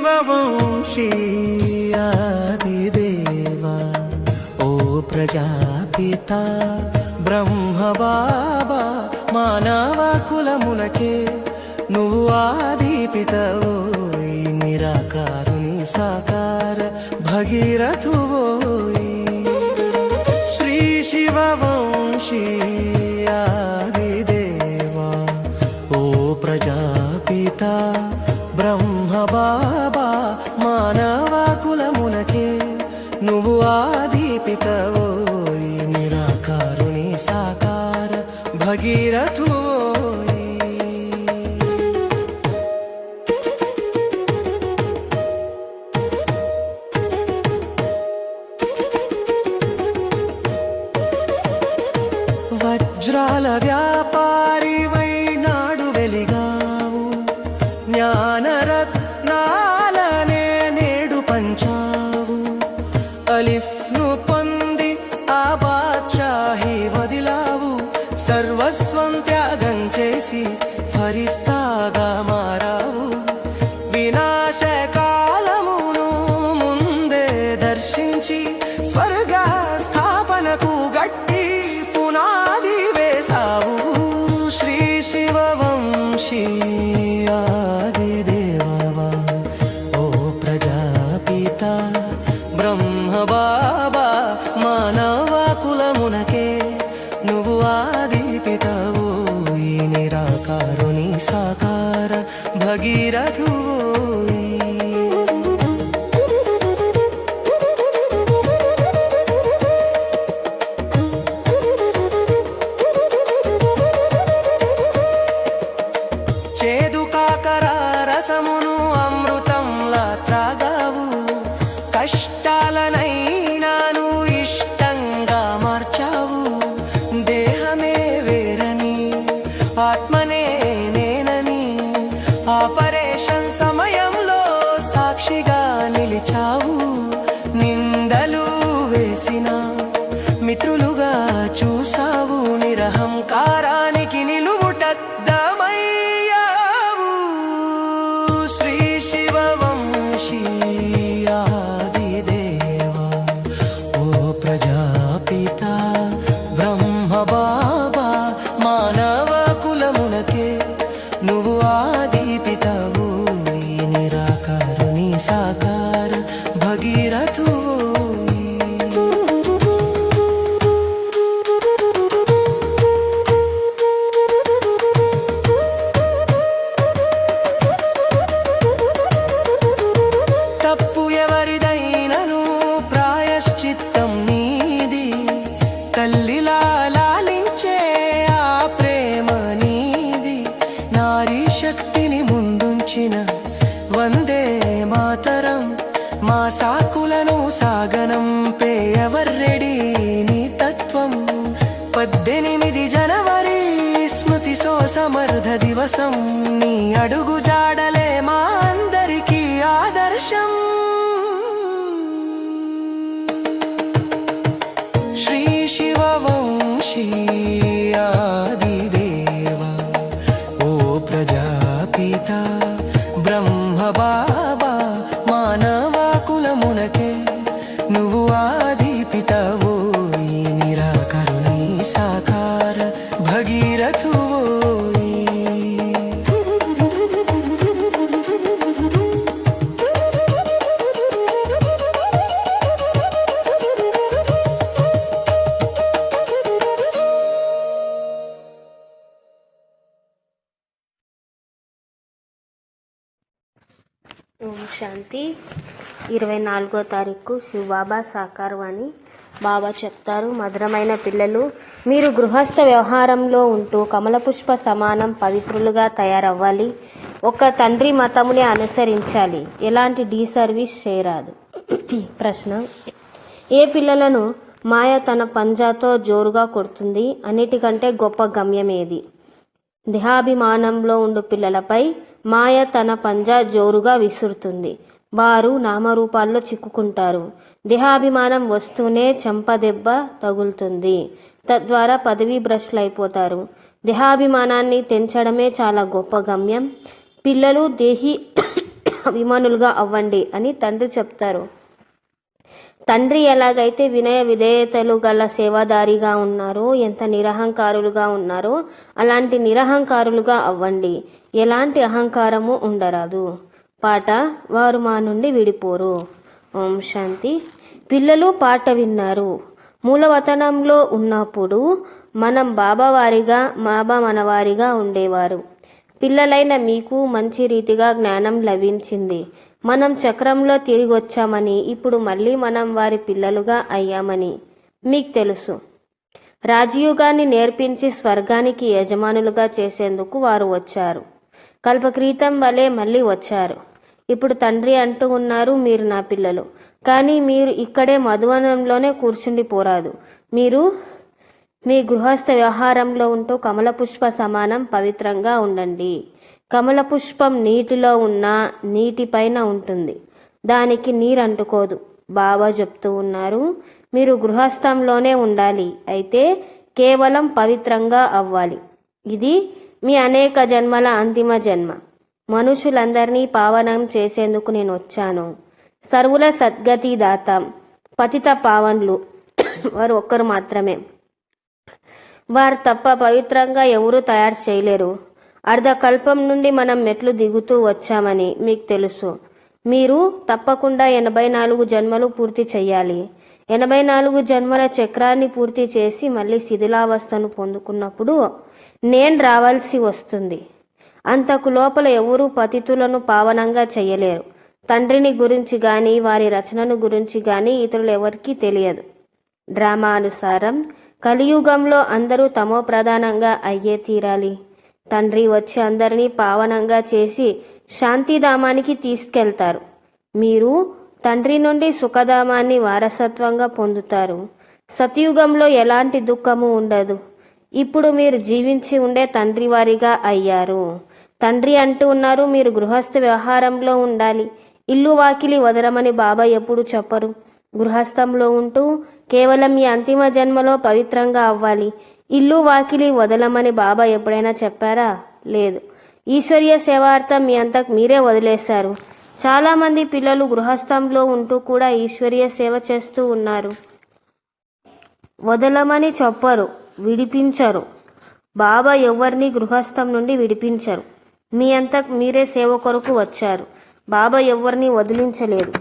शिववंशी आदिदेवा ओ प्रजापिता ब्रह्मबाबा मानवकुलमुनके నువ్వు ఆదిపితవోయ్ నిరాకారుని సాకార భగీరథువోయ్ శ్రీ శివవంశీ ఆదిదేవా ఓ ప్రజాపిత బ్రహ్మబాబా మానవకులమునకే నువ్వు ఆదిపితవోయ్ నిరాకారుని సాకార భగీరథువోయ్ వజ్రాల వ్యాపారివై నాడు వెలిగావు జ్ఞానరత్నాలనే నేడు పంచావు అలిఫ్ను పొంది ఆ బాద్షాహి వదిలావు సర్వస్వం త్యాగం చేసి ఫరిస్తాగా మారావు వినాశకాలమును ముందే దర్శించి స్వర్గ స్థాపనకు గట్టి పునాది వేసావు శ్రీ శివవంశీ ఆదిదేవా ఓ ప్రజాపిత బ్రహ్మబాబా మానవకులమునకే నువ్వు ఆదిపితవు ఈ నిరాకారుని సాకార భగీరథు రసమును అమృతంలా త్రాగావు కష్టాలనైనాను ఇష్టంగా మార్చావు దేహమే వేరని ఆత్మనే నేనని ఆపరేషన్ సమయంలో సాక్షిగా నిలిచావు నిందలు వేసిన మిత్రులుగా చూసావు నిరహంకారానికి నిలువుటద్దమై ఆదిదేవా ఓ ప్రజాపిత బ్రహ్మబాబా మానవకులమునకే నువ్వు ఆదిపితవు ఈ నిరాకారుని సాకార భగీరథు చిత్తం నీది తల్లిలా లాలించే ఆ ప్రేమ నీది నారీ శక్తిని ముందుంచిన వందే మాతరం మా సాకులను సాగనంపే ఎవర్రెడీ నీ తత్వం 18 జనవరి స్మృతి సమర్థ దివసం నీ అడుగు జాడలే మా అందరికీ ఆదర్శం శివవంశీ ఆదిదేవా ఓ ప్రజాపిత బ్రహ్మబాబా మానవకులమునకే నువ్వు ఆదిపితవో ఈ నిరాకరుని సాకార భగీరథువోయ్ ఓం శాంతి. 24వ తారీఖు శివబాబా సాకారవాణి. బాబా చెప్తారు, మధురమైన పిల్లలు, మీరు గృహస్థ వ్యవహారంలో ఉంటూ కమలపుష్ప సమానం పవిత్రులుగా తయారవ్వాలి. ఒక తండ్రి మతముని అనుసరించాలి. ఎలాంటి సర్వీస్ చేయరాదు. ప్రశ్న: ఏ పిల్లలను మాయ తన పంజాతో జోరుగా కొడుతుంది? అన్నిటికంటే గొప్ప గమ్యం ఏది? దేహాభిమానంలో ఉండు పిల్లలపై మాయ తన పంజా జోరుగా విసురుతుంది. వారు నామరూపాల్లో చిక్కుకుంటారు. దేహాభిమానం వస్తూనే చెంపదెబ్బ తగులుతుంది. తద్వారా పదవీ భ్రష్టులైపోతారు. దేహాభిమానాన్ని తెంచడమే చాలా గొప్ప గమ్యం. పిల్లలు దేహి అభిమానులుగా అవ్వండి అని తండ్రి చెప్తారు. తండ్రి ఎలాగైతే వినయ విధేయతలు గల సేవాదారిగా ఉన్నారో, ఎంత నిరహంకారులుగా ఉన్నారో అలాంటి నిరహంకారులుగా అవ్వండి. ఎలాంటి అహంకారము ఉండరాదు. పాట వారు మా నుండి విడిపోరు. ఓం శాంతి. పిల్లలు పాట విన్నారు. మూలవతనంలో ఉన్నప్పుడు మనం బాబా మనవారిగా ఉండేవారు. పిల్లలైన మీకు మంచి రీతిగా జ్ఞానం లభించింది. మనం చక్రంలో తిరిగి వచ్చామని, ఇప్పుడు మళ్ళీ మనం వారి పిల్లలుగా అయ్యామని మీకు తెలుసు. రాజయోగాన్ని నేర్పించి స్వర్గానికి యజమానులుగా చేసేందుకు వారు వచ్చారు. కల్పక్రితం వలె మళ్ళీ వచ్చారు. ఇప్పుడు తండ్రి అంటూ ఉన్నారు, మీరు నా పిల్లలు, కానీ మీరు ఇక్కడే మధువనంలోనే కూర్చుండిపోరాదు. మీరు మీ గృహస్థ వ్యవహారంలో ఉంటూ కమల పుష్ప సమానం పవిత్రంగా ఉండండి. కమల పుష్పం నీటిలో ఉన్న నీటిపైన ఉంటుంది, దానికి నీరు అంటుకోదు. బాబా చెప్తూ ఉన్నారు, మీరు గృహస్థంలోనే ఉండాలి, అయితే కేవలం పవిత్రంగా అవ్వాలి. ఇది మీ అనేక జన్మల అంతిమ జన్మ. మనుషులందరినీ పావనం చేసేందుకు నేను వచ్చాను. సర్వుల సద్గతి దాత పతిత పావన్లు వారు ఒక్కరు మాత్రమే. వారు తప్ప పవిత్రంగా ఎవరూ తయారు చేయలేరు. అర్ధకల్పం నుండి మనం మెట్లు దిగుతూ వచ్చామని మీకు తెలుసు. మీరు తప్పకుండా 84 జన్మలు పూర్తి చేయాలి. 84 జన్మల చక్రాన్ని పూర్తి చేసి మళ్ళీ శిథిలావస్థను పొందుకున్నప్పుడు నేను రావాల్సి వస్తుంది. అంతకు లోపల ఎవరూ పతితులను పావనంగా చేయలేరు. తండ్రిని గురించి కానీ వారి రచనను గురించి కానీ ఇతరులు ఎవరికీ తెలియదు. డ్రామా అనుసారం కలియుగంలో అందరూ తమో ప్రధానంగా అయ్యే తీరాలి. తండ్రి వచ్చి అందరినీ పావనంగా చేసి శాంతిధామానికి తీసుకెళ్తారు. మీరు తండ్రి నుండి సుఖధామాన్ని వారసత్వంగా పొందుతారు. సతయుగంలో ఎలాంటి దుఃఖము ఉండదు. ఇప్పుడు మీరు జీవించి ఉండే తండ్రి వారిగా అయ్యారు. తండ్రి అంటూ ఉన్నారు, మీరు గృహస్థ వ్యవహారంలో ఉండాలి. ఇల్లు వాకిలి వదలమని బాబా ఎప్పుడు చెప్పరు. గృహస్థంలో ఉంటూ కేవలం మీ అంతిమ జన్మలో పవిత్రంగా అవ్వాలి. ఇల్లు వాకిలి వదలమని బాబా ఎప్పుడైనా చెప్పారా? లేదు. ఈశ్వర్య సేవార్థం మీ అంతకు మీరే వదిలేశారు. చాలామంది పిల్లలు గృహస్థంలో ఉంటూ కూడా ఈశ్వర్య సేవ చేస్తూ ఉన్నారు. వదలమని చెప్పరు, విడిపించరు. బాబా ఎవరిని గృహస్థం నుండి విడిపించరు. మీ అంతకు మీరే సేవ కొరకు వచ్చారు. బాబా ఎవరిని వదిలించలేదు.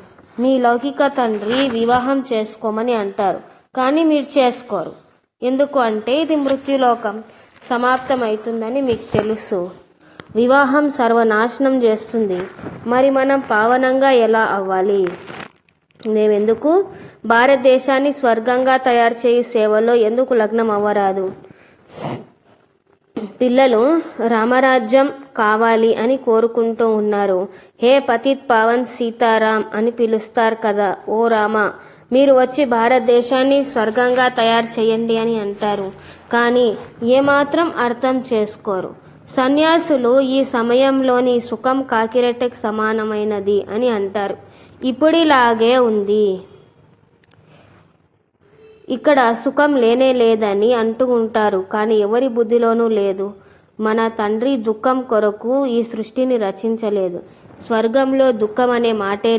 మీ లౌకిక తండ్రి వివాహం చేసుకోమని అంటారు, కానీ మీరు చేసుకోరు. ఎందుకు అంటే ఇది మృత్యులోకం, సమాప్తమవుతుందని మీకు తెలుసు. వివాహం సర్వనాశనం చేస్తుంది. మరి మనం పావనంగా ఎలా అవ్వాలి? మేమెందుకు భారతదేశాన్ని స్వర్గంగా తయారు చేయి సేవలో ఎందుకు లగ్నం అవ్వరాదు? పిల్లలు రామరాజ్యం కావాలి అని కోరుకుంటూ ఉన్నారు. హే పతిత్ పావన్ సీతారాం అని పిలుస్తారు కదా. ఓ రామ, మీరు వచ్చి భారతదేశాన్ని స్వర్గంగా తయారు చేయండి అని అంటారు, కానీ ఏమాత్రం అర్థం చేసుకోరు. సన్యాసులు ఈ సమయంలోని సుఖం కాకిరెట్టెకు సమానమైనది అని అంటారు. ఇప్పుడిలాగే ఉంది. ఇక్కడ సుఖం లేనే లేదని అంటూ ఉంటారు, కానీ ఎవరి బుద్ధిలోనూ లేదు. మన తండ్రి దుఃఖం కొరకు ఈ సృష్టిని రచించలేదు. స్వర్గంలో దుఃఖం అనే మాటే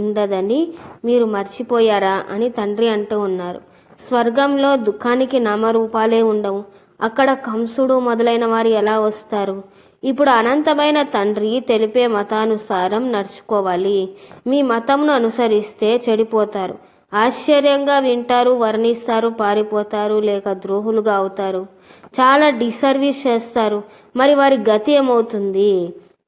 ఉండదని మీరు మర్చిపోయారా అని తండ్రి అంటూ ఉన్నారు. స్వర్గంలో దుఃఖానికి నామరూపాలే ఉండవు. అక్కడ కంసుడు మొదలైన వారు ఎలా వస్తారు? ఇప్పుడు అనంతమైన తండ్రి తెలిపే మతానుసారం నడుచుకోవాలి. మీ మతంను అనుసరిస్తే చెడిపోతారు. ఆశ్చర్యంగా వింటారు, వర్ణిస్తారు, పారిపోతారు, లేక ద్రోహులుగా అవుతారు. చాలా డిసర్వీస్ చేస్తారు. మరి వారి గతి ఏమవుతుంది?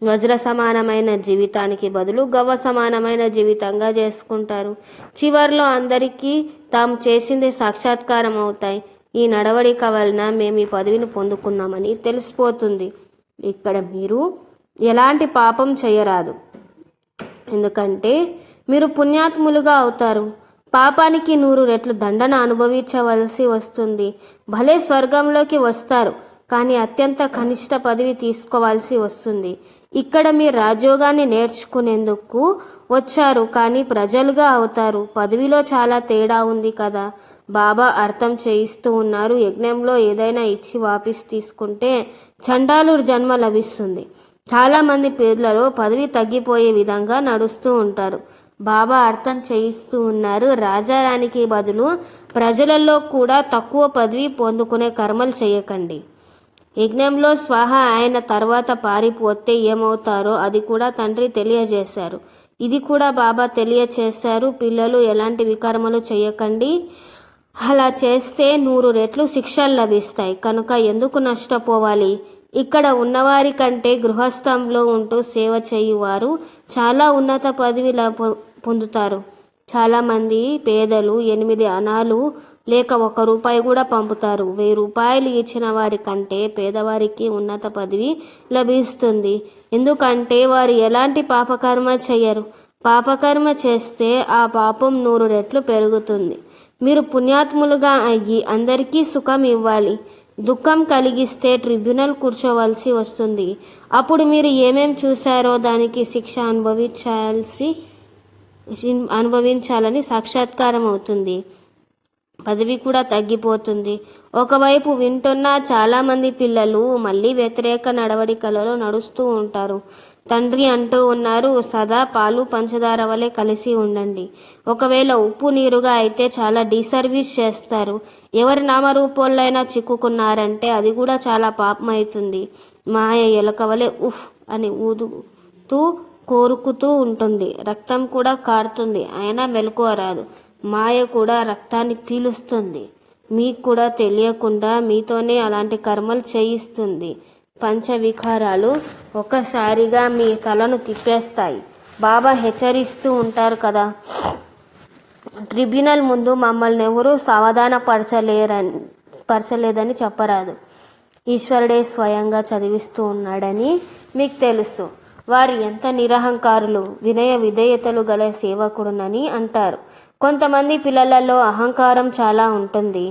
వజ్ర సమానమైన జీవితానికి బదులు గవ్వ సమానమైన జీవితంగా చేసుకుంటారు. చివరిలో అందరికీ తాము చేసింది సాక్షాత్కారం అవుతాయి. ఈ నడవడిక వలన మేము ఈ పదవిని పొందుకున్నామని తెలిసిపోతుంది. ఇక్కడ మీరు ఎలాంటి పాపం చేయరాదు, ఎందుకంటే మీరు పుణ్యాత్ములుగా అవుతారు. పాపానికి 100 రెట్లు దండన అనుభవించవలసి వస్తుంది. భలే స్వర్గంలోకి వస్తారు, కానీ అత్యంత కనిష్ట పదవి తీసుకోవాల్సి వస్తుంది. ఇక్కడ మీరు రాజయోగాన్ని నేర్చుకునేందుకు వచ్చారు, కానీ ప్రజలుగా అవుతారు. పదవిలో చాలా తేడా ఉంది కదా. బాబా అర్థం చేయిస్తూ ఉన్నారు, యజ్ఞంలో ఏదైనా ఇచ్చి వాపస్ తీసుకుంటే చండాలు జన్మ లభిస్తుంది. చాలామంది పిల్లలు పదవి తగ్గిపోయే విధంగా నడుస్తూ ఉంటారు. బాబా అర్థం చేయిస్తూ ఉన్నారు, రాజారానికి బదులు ప్రజలలో కూడా తక్కువ పదవి పొందుకునే కర్మలు చేయకండి. యజ్ఞంలో స్వాహ ఆయన తర్వాత పారిపోతే ఏమవుతారో అది కూడా తండ్రి తెలియజేశారు. ఇది కూడా బాబా తెలియచేశారు, పిల్లలు ఎలాంటి వికర్మలు చేయకండి, అలా చేస్తే 100 రెట్లు శిక్షలు లభిస్తాయి, కనుక ఎందుకు నష్టపోవాలి. ఇక్కడ ఉన్నవారి కంటే గృహస్థంలో ఉంటూ సేవ చేయువారు చాలా ఉన్నత పదవి పొందుతారు. చాలామంది పేదలు 8 అనాలు లేక 1 రూపాయి కూడా పంపుతారు. 1000 రూపాయలు ఇచ్చిన వారి కంటే పేదవారికి ఉన్నత పదవి లభిస్తుంది. ఎందుకంటే వారు ఎలాంటి పాపకర్మ చేయరు. పాపకర్మ చేస్తే ఆ పాపం 100 రెట్లు పెరుగుతుంది. మీరు పుణ్యాత్ములుగా అయ్యి అందరికీ సుఖం ఇవ్వాలి. దుఃఖం కలిగిస్తే ట్రిబ్యునల్ కూర్చోవలసి వస్తుంది. అప్పుడు మీరు ఏమేం చూశారో దానికి శిక్ష అనుభవించాలని సాక్షాత్కారం అవుతుంది. పదవి కూడా తగ్గిపోతుంది. ఒకవైపు వింటున్న చాలామంది పిల్లలు మళ్ళీ వ్యతిరేక నడవడికలలో నడుస్తూ ఉంటారు. తండ్రి అంటూ ఉన్నారు, సదా పాలు పంచదార వలె కలిసి ఉండండి. ఒకవేళ ఉప్పు నీరుగా అయితే చాలా డిసర్వీస్ చేస్తారు. ఎవరి నామరూపోళ్ళైనా చిక్కుకున్నారంటే అది కూడా చాలా పాపం అవుతుంది. మాయ ఎలక వలె ఉఫ్ అని ఊదుతూ కోరుకుతూ ఉంటుంది. రక్తం కూడా కారుతుంది, అయినా మెలకువ రాదు. మాయ కూడా రక్తాన్ని పీలుస్తుంది. మీకు కూడా తెలియకుండా మీతోనే అలాంటి కర్మలు చేయిస్తుంది. పంచవికారాలు ఒక్కసారిగా మీ తలను తిప్పేస్తాయి. బాబా హెచ్చరిస్తూ ఉంటారు కదా, ట్రిబ్యునల్ ముందు మమ్మల్ని ఎవరూ పరచలేదని చెప్పరాదు. ఈశ్వరుడే స్వయంగా చదివిస్తూ ఉన్నాడని మీకు తెలుసు. వారు ఎంత నిరహంకారులు, వినయ విధేయతలు గల సేవకుడునని అంటారు. కొంతమంది పిల్లలలో అహంకారం చాలా ఉంటుంది.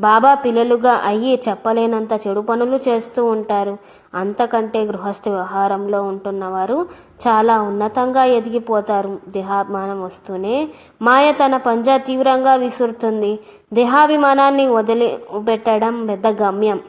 బాబా పిల్లలుగా అయ్యి చెప్పలేనంత చెడు పనులు చేస్తూ ఉంటారు. అంతకంటే గృహస్థ వ్యవహారంలో ఉంటున్నవారు చాలా ఉన్నతంగా ఎదిగిపోతారు. దేహాభిమానం వస్తూనే మాయ తన పంజా తీవ్రంగా విసురుతుంది. దేహాభిమానాన్ని వదిలిపెట్టడం పెద్ద గమ్యం.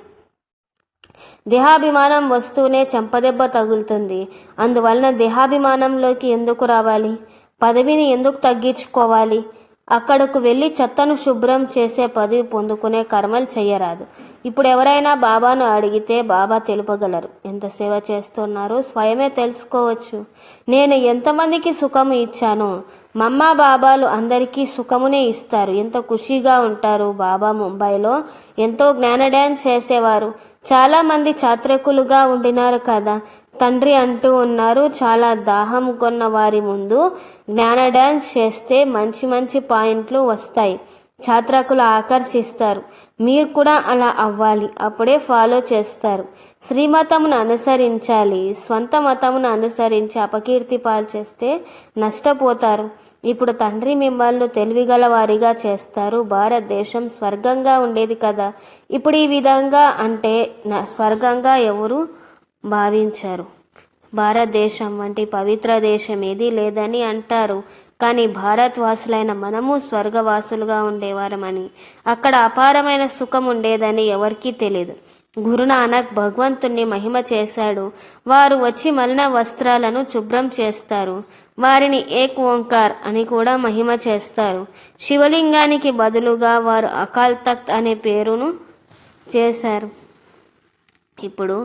దేహాభిమానం వస్తూనే చెంపదెబ్బ తగులుతుంది. అందువలన దేహాభిమానంలోకి ఎందుకు రావాలి? పదవిని ఎందుకు తగ్గించుకోవాలి? అక్కడకు వెళ్ళి చెత్తను శుభ్రం చేసే పదవి పొందుకునే కర్మలు చేయరాదు. ఇప్పుడు ఎవరైనా బాబాను అడిగితే బాబా తెలుపగలరు. ఎంత సేవ చేస్తున్నారో స్వయమే తెలుసుకోవచ్చు. నేను ఎంతమందికి సుఖము ఇచ్చానో. మమ్మా బాబాలు అందరికీ సుఖమునే ఇస్తారు. ఎంత ఖుషీగా ఉంటారు. బాబా ముంబైలో ఎంతో జ్ఞాన డ్యాన్స్ చేసేవారు. చాలామంది చాత్రికులుగా ఉండినారు కదా. తండ్రి అంటూ ఉన్నారు, చాలా దాహం కొన్న వారి ముందు జ్ఞాన డ్యాన్స్ చేస్తే మంచి మంచి పాయింట్లు వస్తాయి. ఛాత్రకులు ఆకర్షిస్తారు. మీరు కూడా అలా అవ్వాలి. అప్పుడే ఫాలో చేస్తారు. శ్రీమతమును అనుసరించాలి. స్వంత మతమును అనుసరించి అపకీర్తి పాలు చేస్తే నష్టపోతారు. ఇప్పుడు తండ్రి మిమ్మల్ని తెలివిగల వారిగా చేస్తారు. భారతదేశం స్వర్గంగా ఉండేది కదా. ఇప్పుడు ఈ విధంగా అంటే స్వర్గంగా ఎవరు భావించారు. భారతదేశం వంటి పవిత్ర దేశం ఏదీ లేదని అంటారు. కానీ భారతవాసులైన మనము స్వర్గవాసులుగా ఉండేవారమని, అక్కడ అపారమైన సుఖం ఉండేదని ఎవరికీ తెలియదు. గురునానక్ భగవంతుణ్ణి మహిమ చేశాడు. వారు వచ్చి మలిన వస్త్రాలను శుభ్రం చేస్తారు. వారిని ఏక్ ఓంకార్ అని కూడా మహిమ చేస్తారు. శివలింగానికి బదులుగా వారు అకాల్ తఖ్త్ అనే పేరును చేశారు. ఇప్పుడు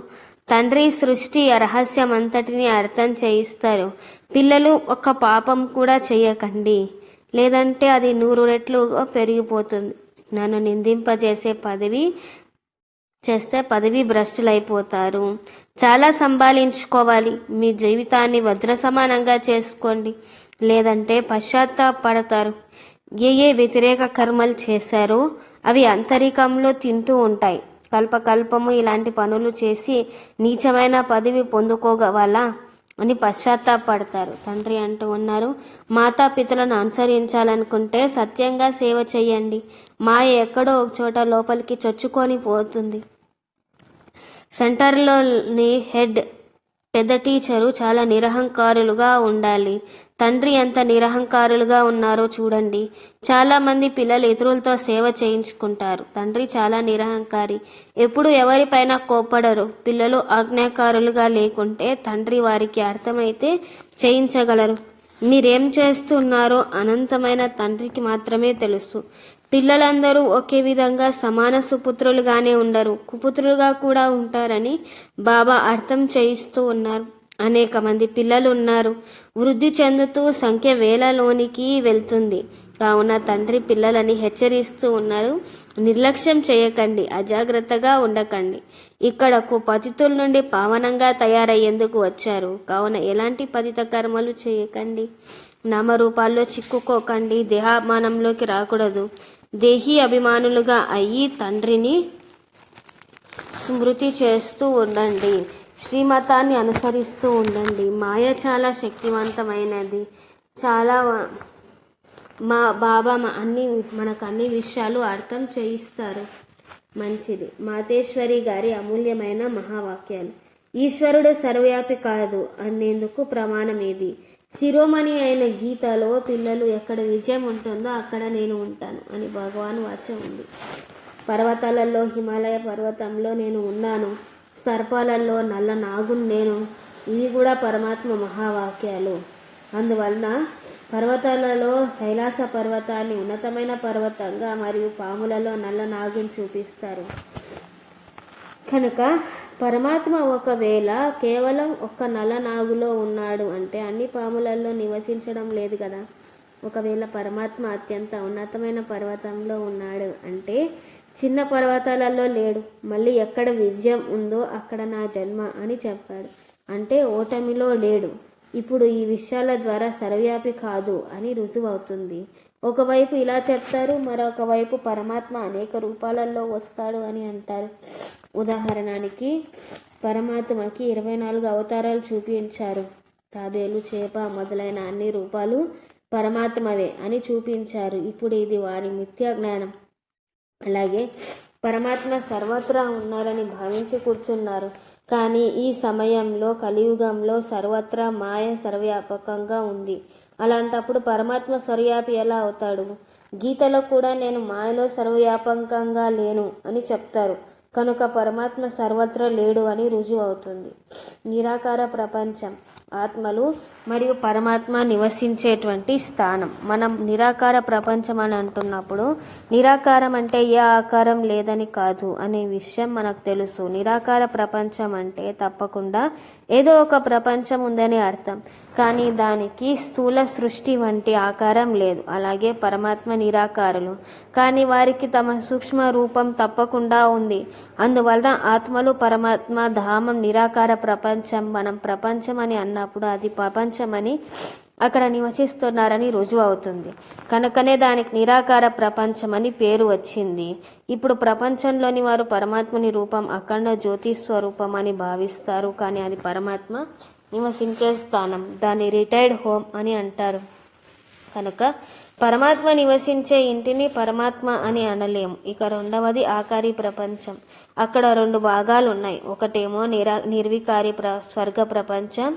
తండ్రి సృష్టి రహస్యమంతటిని అర్థం చేయిస్తారు. పిల్లలు ఒక్క పాపం కూడా చేయకండి, లేదంటే అది 100 రెట్లుగా పెరిగిపోతుంది. నన్ను నిందింపజేసే పదవి భ్రష్టులైపోతారు. చాలా సంభాళించుకోవాలి. మీ జీవితాన్ని వజ్ర సమానంగా చేసుకోండి, లేదంటే పశ్చాత్తాపడతారు. ఏ వ్యతిరేక కర్మలు చేశారో అవి అంతరికంలో తింటూ ఉంటాయి. కల్పకల్పము ఇలాంటి పనులు చేసి నీచమైన పదవి పొందుకోగలవా అని పశ్చాత్తాపడతారు. తండ్రి అంటూ ఉన్నారు, మాతాపితలను అనుసరించాలనుకుంటే సత్యంగా సేవ చేయండి. మాయ ఎక్కడో ఒక చోట లోపలికి చొచ్చుకొని పోతుంది. సెంటర్లోని హెడ్ పెద్ద టీచరు చాలా నిరహంకారులుగా ఉండాలి. తండ్రి ఎంత నిరహంకారులుగా ఉన్నారో చూడండి. చాలామంది పిల్లలు ఇతరులతో సేవ చేయించుకుంటారు. తండ్రి చాలా నిరహంకారి. ఎప్పుడు ఎవరిపైన కోప్పడరు. పిల్లలు ఆజ్ఞాకారులుగా లేకుంటే తండ్రి వారికి అర్థమైతే చేయించగలరు. మీరేం చేస్తున్నారో అనంతమైన తండ్రికి మాత్రమే తెలుసు. పిల్లలందరూ ఒకే విధంగా సమాన సుపుత్రులుగానే ఉండరు, కుపుత్రులుగా కూడా ఉంటారని బాబా అర్థం చేయిస్తూ ఉన్నారు. అనేక మంది పిల్లలు ఉన్నారు. వృద్ధి చెందుతూ సంఖ్య వేలలోనికి వెళ్తుంది. కావున తండ్రి పిల్లలని హెచ్చరిస్తూ ఉన్నారు, నిర్లక్ష్యం చేయకండి, అజాగ్రత్తగా ఉండకండి. ఇక్కడకు పతితుల నుండి పావనంగా తయారయ్యేందుకు వచ్చారు. కావున ఎలాంటి పతిత కర్మలు చేయకండి, నామరూపాల్లో చిక్కుకోకండి, దేహాభిమానంలోకి రాకూడదు. దేహీ అభిమానులుగా అయ్యి తండ్రిని స్మృతి చేస్తూ ఉండండి. శ్రీమతాన్ని అనుసరిస్తూ ఉండండి. మాయ చాలా శక్తివంతమైనది. చాలా బాబా మనకు అన్ని విషయాలు అర్థం చేయిస్తారు. మంచిది. మాతేశ్వరి గారి అమూల్యమైన మహావాక్యాలు. ఈశ్వరుడు సర్వవ్యాపి కాదు అనేందుకు ప్రమాణం ఇది. శిరోమణి అయిన గీతలో పిల్లలు ఎక్కడ విజయం ఉంటుందో అక్కడ నేను ఉంటాను అని భగవాన్ వాక్యం ఉంది. పర్వతాలలో హిమాలయ పర్వతంలో నేను ఉన్నాను. సర్పాలలో నల్ల నాగును నేను. ఇవి కూడా పరమాత్మ మహావాక్యాలు. అందువలన పర్వతాలలో కైలాస పర్వతాన్ని ఉన్నతమైన పర్వతంగా మరియు పాములలో నల్ల నాగును చూపిస్తారు. కనుక పరమాత్మ ఒకవేళ కేవలం ఒక్క నల్ల నాగులో ఉన్నాడు అంటే అన్ని పాములలో నివసించడం లేదు కదా. ఒకవేళ పరమాత్మ అత్యంత ఉన్నతమైన పర్వతంలో ఉన్నాడు అంటే చిన్న పర్వతాలలో లేడు. మళ్ళీ ఎక్కడ విజయం ఉందో అక్కడ నా జన్మ అని చెప్పాడు. అంటే ఓటమిలో లేడు. ఇప్పుడు ఈ విషయాల ద్వారా సర్వవ్యాపి కాదు అని రుజువు అవుతుంది. ఒకవైపు ఇలా చెప్తారు, మరొక వైపు పరమాత్మ అనేక రూపాలలో వస్తాడు అని అంటారు. ఉదాహరణకి పరమాత్మకి 24 అవతారాలు చూపించారు. తాబేలు, చేప మొదలైన అన్ని రూపాలు పరమాత్మవే అని చూపించారు. ఇప్పుడు ఇది వారి మిథ్యా జ్ఞానం. అలాగే పరమాత్మ సర్వత్రా ఉన్నారని భావించి కూర్చున్నారు. కానీ ఈ సమయంలో కలియుగంలో సర్వత్రా మాయ సర్వవ్యాపకంగా ఉంది. అలాంటప్పుడు పరమాత్మ సర్వవ్యాపి ఎలా అవుతాడు? గీతలో కూడా నేను మాయలో సర్వవ్యాపకంగా లేను అని చెప్తారు. కనుక పరమాత్మ సర్వత్రా లేడు అని రుజువు అవుతుంది. నిరాకార ప్రపంచం ఆత్మలు మరియు పరమాత్మ నివసించేటువంటి స్థానం. మనం నిరాకార ప్రపంచం అని అంటున్నప్పుడు నిరాకారం అంటే ఏ ఆకారం లేదని కాదు అనే విషయం మనకు తెలుసు. నిరాకార ప్రపంచం అంటే తప్పకుండా ఏదో ఒక ప్రపంచం ఉందని అర్థం. కానీ దానికి స్థూల సృష్టి వంటి ఆకారం లేదు. అలాగే పరమాత్మ నిరాకారులు, కానీ వారికి తమ సూక్ష్మ రూపం తప్పకుండా ఉంది. అందువలన ఆత్మలు పరమాత్మ ధామం నిరాకార ప్రపంచం. మనం ప్రపంచం అని అన్నప్పుడు అది ప్రపంచమని అక్కడ నివసిస్తున్నారని రుజువు అవుతుంది. కనుకనే దానికి నిరాకార ప్రపంచం అని పేరు వచ్చింది. ఇప్పుడు ప్రపంచంలోని వారు పరమాత్మని రూపం అఖండ జ్యోతి స్వరూపం అని భావిస్తారు. కానీ అది పరమాత్మ నివసించే స్థానం. దాన్ని రిటైర్డ్ హోమ్ అని అంటారు. కనుక పరమాత్మ నివసించే ఇంటిని పరమాత్మ అని అనలేము. ఇక రెండవది ఆకారి ప్రపంచం. అక్కడ 2 భాగాలు ఉన్నాయి. ఒకటేమో నిర్వికారి స్వర్గ ప్రపంచం.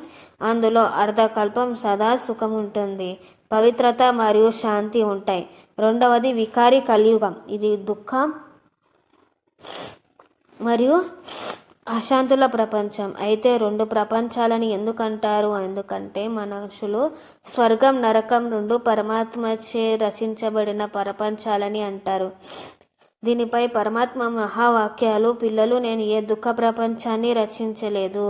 అందులో అర్ధకల్పం సదా సుఖం ఉంటుంది, పవిత్రత మరియు శాంతి ఉంటాయి. రెండవది వికారి కలియుగం. ఇది దుఃఖం మరియు అశాంతుల ప్రపంచం. అయితే 2 ప్రపంచాలని ఎందుకంటారు? ఎందుకంటే మనుషులు స్వర్గం నరకం 2 పరమాత్మచే రచించబడిన ప్రపంచాలని అంటారు. దీనిపై పరమాత్మ మహావాక్యాలు. పిల్లలు, నేను ఏ దుఃఖ ప్రపంచాన్ని రచించలేదు,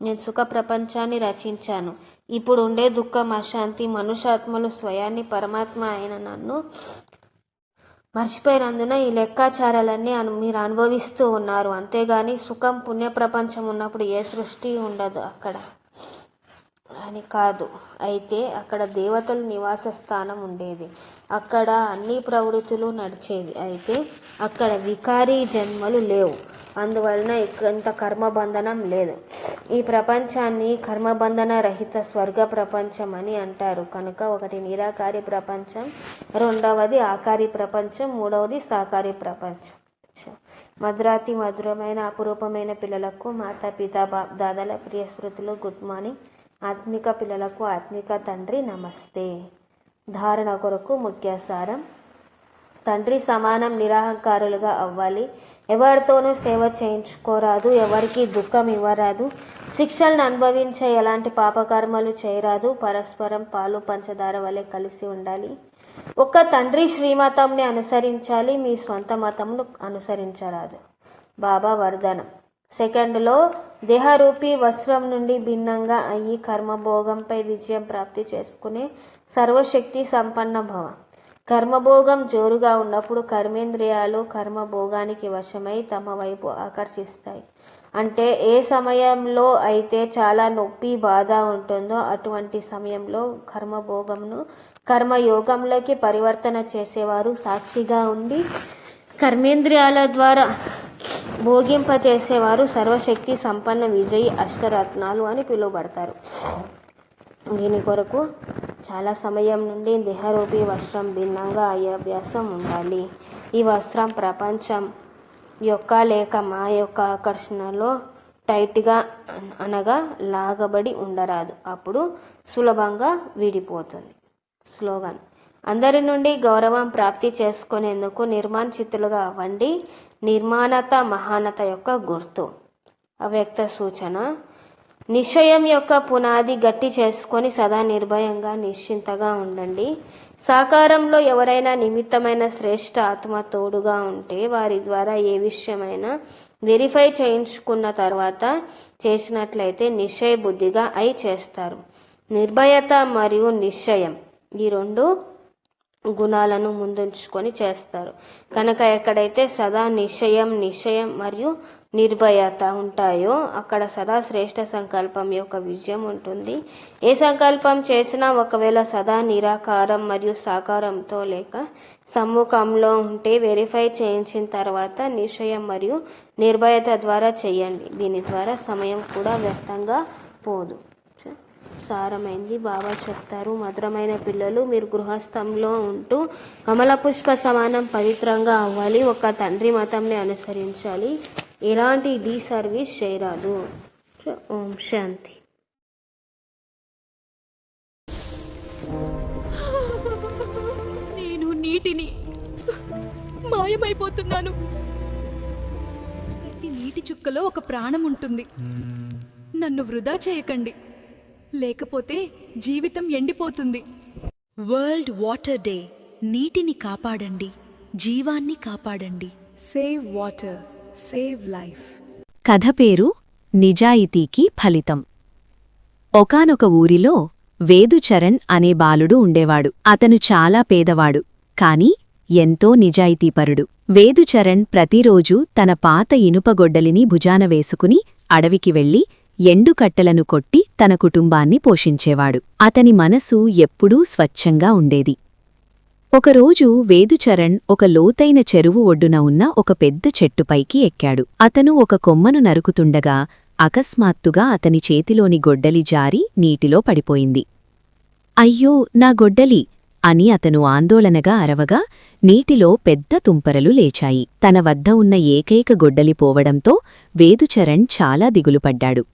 నేను సుఖ ప్రపంచాన్ని రచించాను. ఇప్పుడు ఉండే దుఃఖం అశాంతి మనుష్యాత్మలు స్వయాన్ని పరమాత్మ అయిన నన్ను మర్చిపోయినందున ఈ లెక్కాచారాలన్నీ మీరు అనుభవిస్తూ ఉన్నారు. అంతేగాని సుఖం పుణ్య ప్రపంచం ఉన్నప్పుడు ఏ సృష్టి ఉండదు అక్కడ అని కాదు. అయితే అక్కడ దేవతలు నివాస స్థానం ఉండేది. అక్కడ అన్ని ప్రవృత్తులు నడిచేవి. అయితే అక్కడ వికారీ జన్మలు లేవు. అందువలన ఇంత కర్మబంధనం లేదు. ఈ ప్రపంచాన్ని కర్మబంధన రహిత స్వర్గ ప్రపంచం అని అంటారు. కనుక ఒకటి నిరాకారి ప్రపంచం, రెండవది ఆకారి ప్రపంచం, మూడవది సాకారి ప్రపంచం. మధురాతి మధురమైన అపురూపమైన పిల్లలకు మాతాపిత దాదాల ప్రియ శృతులు గుడ్ మార్నింగ్. ఆత్మిక పిల్లలకు ఆత్మిక తండ్రి నమస్తే. ధారణ కొరకు ముఖ్య సారం. తండ్రి సమానం నిరహంకారులుగా అవ్వాలి. ఎవరితోనూ సేవ చేయించుకోరాదు, ఎవరికి దుఃఖం ఇవ్వరాదు, శిక్షలను అనుభవించే ఎలాంటి పాపకర్మలు చేయరాదు, పరస్పరం పాలు పంచదార వలె కలిసి ఉండాలి. ఒక్క తండ్రి శ్రీమతంని అనుసరించాలి, మీ సొంత మతంను అనుసరించరాదు. బాబా వరదానం. సెకండ్లో దేహరూపీ వస్త్రం నుండి భిన్నంగా అయ్యి కర్మభోగంపై విజయం ప్రాప్తి చేసుకునే సర్వశక్తి సంపన్న భవ. కర్మభోగం జోరుగా ఉన్నప్పుడు కర్మేంద్రియాలు కర్మభోగానికి వశమై తమ వైపు ఆకర్షిస్తాయి. అంటే ఏ సమయంలో అయితే చాలా నొప్పి బాధ ఉంటుందో అటువంటి సమయంలో కర్మభోగంను కర్మయోగంలోకి పరివర్తన చేసేవారు సాక్షిగా ఉండి కర్మేంద్రియాల ద్వారా భోగింపచేసేవారు సర్వశక్తి సంపన్న విజయి అష్టరత్నాలు అని పిలువబడతారు. దీని కొరకు చాలా సమయం నుండి దేహరూపీ వస్త్రం భిన్నంగా అయ్యే అభ్యాసం ఉండాలి. ఈ వస్త్రం ప్రపంచం యొక్క లేక మా యొక్క ఆకర్షణలో టైట్గా అనగా లాగబడి ఉండరాదు, అప్పుడు సులభంగా విడిపోతుంది. స్లోగన్. అందరి నుండి గౌరవం ప్రాప్తి చేసుకునేందుకు నిర్మాణచిత్తులుగా అవ్వండి. నిర్మాణత మహానత యొక్క గుర్తు. అవ్యక్త సూచన. నిశ్చయం యొక్క పునాది గట్టి చేసుకొని సదా నిర్భయంగా నిశ్చింతగా ఉండండి. సాకారంలో ఎవరైనా నిమిత్తమైన శ్రేష్ఠ ఆత్మ తోడుగా ఉంటే వారి ద్వారా ఏ విషయమైనా వెరిఫై చేయించుకున్న తర్వాత చేసినట్లయితే నిశ్చయ బుద్ధిగా అయి చేస్తారు. నిర్భయత మరియు నిశ్చయం ఈ రెండు గుణాలను ముందుంచుకొని చేస్తారు కనుక ఎక్కడైతే సదా నిశ్చయం మరియు నిర్భయత ఉంటాయో అక్కడ సదా శ్రేష్ఠ సంకల్పం యొక్క విజయం ఉంటుంది. ఏ సంకల్పం చేసినా ఒకవేళ సదా నిరాకారం మరియు సాకారంతో లేక సమ్ముఖంలో ఉంటే వెరిఫై చేయించిన తర్వాత నిశ్చయం మరియు నిర్భయత ద్వారా చేయండి. దీని ద్వారా సమయం కూడా వ్యర్థంగా పోదు. సారమైంది బాబా చెప్తారు. మధురమైన పిల్లలు, మీరు గృహస్థంలో ఉంటూ కమల పుష్ప సమానం పవిత్రంగా అవ్వాలి. ఒక తండ్రి మతంని అనుసరించాలి. ఎలాంటి సర్వీస్ చేయరాదు. ఓం శాంతి. నేను నీటిని మాయమైపోతున్నాను. ప్రతి నీటి చుక్కలో ఒక ప్రాణం ఉంటుంది. నన్ను వృధా చేయకండి, లేకపోతే జీవితం ఎండిపోతుంది. World water day. నీటిని కాపాడండి, జీవాన్ని కాపాడండి. Save water, save life. కథ పేరు నిజాయితీకి ఫలితం. ఒకానొక ఊరిలో వేదుచరణ్ అనే బాలుడు ఉండేవాడు. అతను చాలా పేదవాడు, కాని ఎంతో నిజాయితీపరుడు. వేదుచరణ్ ప్రతిరోజూ తన పాత ఇనుపగొడ్డలిని భుజాన వేసుకుని అడవికి వెళ్లి ఎండుకట్టెలను కొట్టి తన కుటుంబాన్ని పోషించేవాడు. అతని మనసు ఎప్పుడూ స్వచ్ఛంగా ఉండేది. ఒకరోజు వేదుచరణ్ ఒక లోతైన చెరువు ఒడ్డున ఉన్న ఒక పెద్ద చెట్టుపైకి ఎక్కాడు. అతను ఒక కొమ్మను నరుకుతుండగా అకస్మాత్తుగా అతని చేతిలోని గొడ్డలి జారి నీటిలో పడిపోయింది. అయ్యో, నా గొడ్డలి అని అతను ఆందోళనగా అరవగా నీటిలో పెద్ద తుంపరలు లేచాయి. తన వద్ద ఉన్న ఏకైక గొడ్డలి పోవడంతో వేదుచరణ్ చాలా దిగులుపడ్డాడు.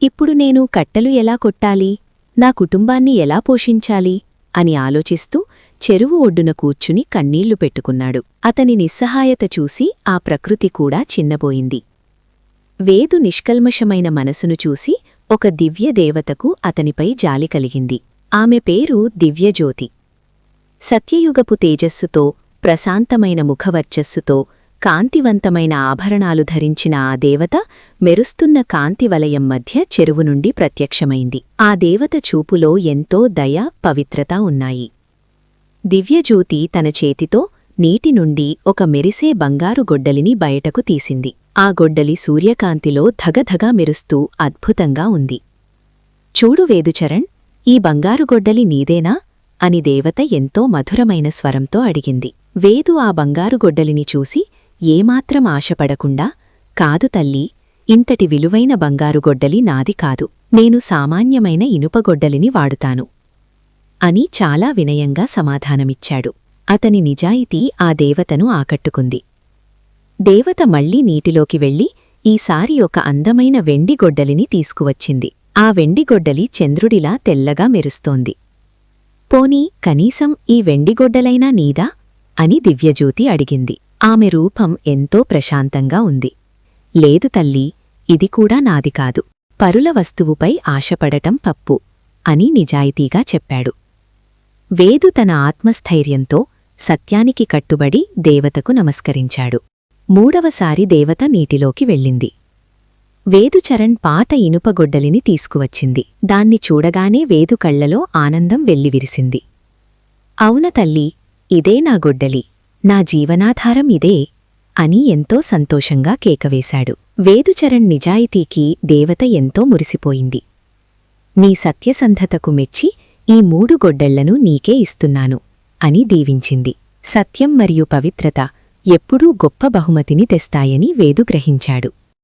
ఇప్పుడు నేను కట్టెలు ఎలా కొట్టాలి, నా కుటుంబాన్ని ఎలా పోషించాలి అని ఆలోచిస్తూ చెరువు ఒడ్డున కూర్చుని కన్నీళ్లు పెట్టుకున్నాడు. అతని నిస్సహాయత చూసి ఆ ప్రకృతి కూడా చిన్నబోయింది. వేదు నిష్కల్మషమైన మనసును చూసి ఒక దివ్యదేవతకు అతనిపై జాలి కలిగింది. ఆమె పేరు దివ్యజ్యోతి. సత్యయుగపు తేజస్సుతో, ప్రశాంతమైన ముఖవర్చస్సుతో, కాంతివంతమైన ఆభరణాలు ధరించిన ఆ దేవత మెరుస్తున్న కాంతివలయం మధ్య చెరువు నుండి ప్రత్యక్షమైంది. ఆ దేవత చూపులో ఎంతో దయ, పవిత్రత ఉన్నాయి. దివ్యజ్యోతి తన చేతితో నీటి నుండి ఒక మెరిసే బంగారు గొడ్డలిని బయటకు తీసింది. ఆ గొడ్డలి సూర్యకాంతిలో ధగధగా మెరుస్తూ అద్భుతంగా ఉంది. చూడు వేదుచరణ్, ఈ బంగారు గొడ్డలి నీదేనా అని దేవత ఎంతో మధురమైన స్వరంతో అడిగింది. వేదు ఆ బంగారు గొడ్డలిని చూసి ఏమాత్రం ఆశపడకుండా, కాదు తల్లీ, ఇంతటి విలువైన బంగారు గొడ్డలి నాది కాదు, నేను సామాన్యమైన ఇనుపగొడ్డలిని వాడుతాను అని చాలా వినయంగా సమాధానమిచ్చాడు. అతని నిజాయితీ ఆ దేవతను ఆకట్టుకుంది. దేవత మళ్లీ నీటిలోకి వెళ్లి ఈసారి ఒక అందమైన వెండి గొడ్డలిని తీసుకువచ్చింది. ఆ వెండి గొడ్డలి చంద్రుడిలా తెల్లగా మెరుస్తోంది. పోనీ కనీసం ఈ వెండిగొడ్డలైనా నీదా? అని దివ్యజ్యోతి అడిగింది. ఆమె రూపం ఎంతో ప్రశాంతంగా ఉంది. లేదు తల్లీ, ఇది కూడా నాది కాదు. పరుల వస్తువుపై ఆశపడటం పప్పు అని నిజాయితీగా చెప్పాడు. వేదు తన ఆత్మస్థైర్యంతో సత్యానికి కట్టుబడి దేవతకు నమస్కరించాడు. మూడవసారి దేవత నీటిలోకి వెళ్ళింది. వేదుచరణ్ పాత ఇనుపగొడ్డలిని తీసుకువచ్చింది. దాన్ని చూడగానే వేదు కళ్లలో ఆనందం వెల్లివిరిసింది. అవున తల్లీ, ఇదే నా గొడ్డలి, నా జీవనాధారం ఇదే అని ఎంతో సంతోషంగా కేకవేశాడు. వేదుచరణ్ నిజాయితీకి దేవత ఎంతో మురిసిపోయింది. నీ సత్యసంధతకు మెచ్చి ఈ 3 గొడ్డళ్లను నీకే ఇస్తున్నాను అని దీవించింది. సత్యం మరియు పవిత్రత ఎప్పుడూ గొప్ప బహుమతిని తెస్తాయని వేదు గ్రహించాడు.